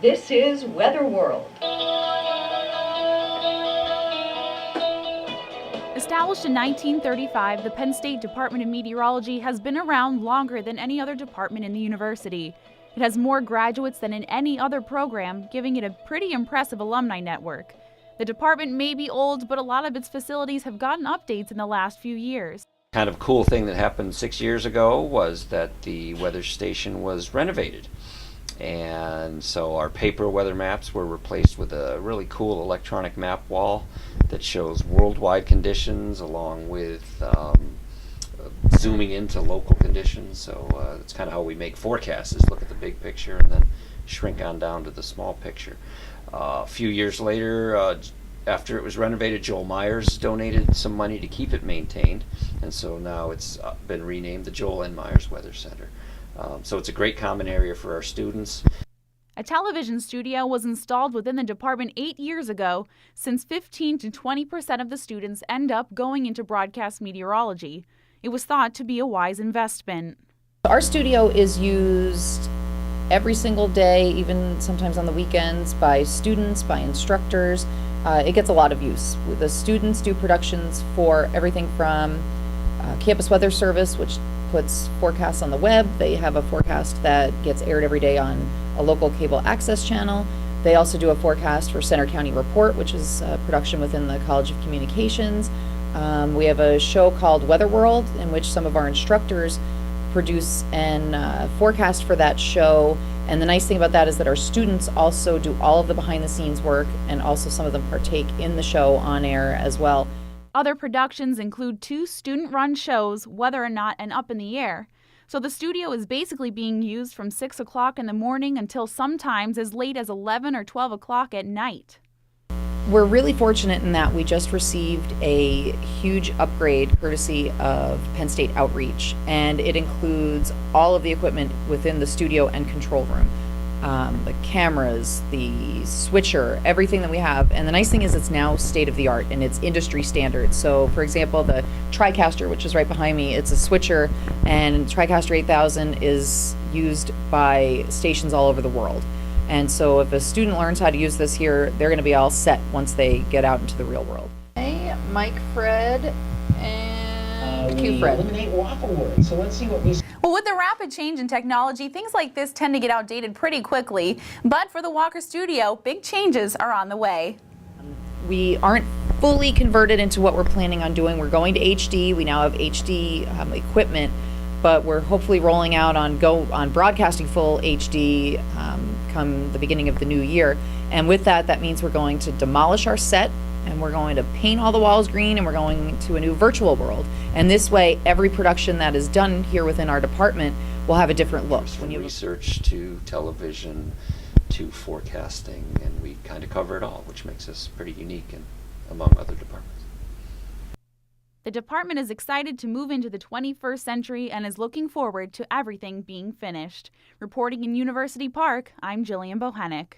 This is Weather World. Established in 1935, the Penn State Department of Meteorology has been around longer than any other department in the university. It has more graduates than in any other program, giving it a pretty impressive alumni network. The department may be old, but a lot of its facilities have gotten updates in the last few years. Kind of cool thing that happened 6 years ago was that the weather station was renovated. And so our paper weather maps were replaced with a really cool electronic map wall that shows worldwide conditions along with zooming into local conditions. So that's kind of how we make forecasts, is look at the big picture and then shrink on down to the small picture. A few years later, after it was renovated, Joel Myers donated some money to keep it maintained, and so now it's been renamed the Joel N. Myers Weather Center. So it's a great common area for our students. A television studio was installed within the department 8 years ago. Since 15 to 20% of the students end up going into broadcast meteorology. It was thought to be a wise investment. Our studio is used every single day, even sometimes on the weekends, by students, by instructors. It gets a lot of use. The students do productions for everything from Campus Weather Service, which puts forecasts on the web. They have a forecast that gets aired every day on a local cable access channel. They also do a forecast for Center County Report, which is a production within the College of Communications. We have a show called Weather World, in which some of our instructors produce and forecast for that show. And the nice thing about that is that our students also do all of the behind the scenes work, and also some of them partake in the show on air as well. Other productions include 2 student-run shows, Weather or Not and Up in the Air. So the studio is basically being used from 6 o'clock in the morning until sometimes as late as 11 or 12 o'clock at night. We're really fortunate in that we just received a huge upgrade courtesy of Penn State Outreach, and it includes all of the equipment within the studio and control room. The cameras, the switcher, everything that we have. And the nice thing is it's now state of the art and it's industry standard. So for example, the TriCaster, which is right behind me, it's a switcher, and TriCaster 8000 is used by stations all over the world. And so if a student learns how to use this here, they're going to be all set once they get out into the real world. Hey, Mike, Fred, and Q Fred. Eliminate waffle word. So let's see what we. Well, with the rapid change in technology, things like this tend to get outdated pretty quickly. But for the Walker Studio, big changes are on the way. We aren't fully converted into what we're planning on doing. We're going to HD. We now have HD equipment, but we're hopefully rolling out on broadcasting full HD come the beginning of the new year. And with that, that means we're going to demolish our set, and we're going to paint all the walls green, and we're going to a new virtual world. And this way, every production that is done here within our department will have a different look. From research to television to forecasting, and we kind of cover it all, which makes us pretty unique among other departments. The department is excited to move into the 21st century and is looking forward to everything being finished. Reporting in University Park, I'm Jillian Bohenick.